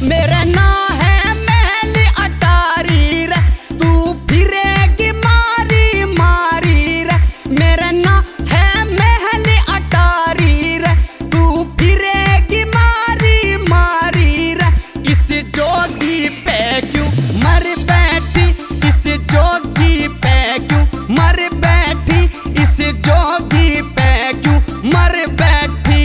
मेरा ना है महल अटारी रे, तू फिरेगी मारी मारी रे। मेरा ना है महल अटारी रे, तू फिरेगी मारी मारी रे। इस जोगी पे क्यों मर बैठी, इस जोगी पे क्यों मर बैठी, इस जोगी पे क्यों मर बैठी।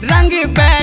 रंग बैठी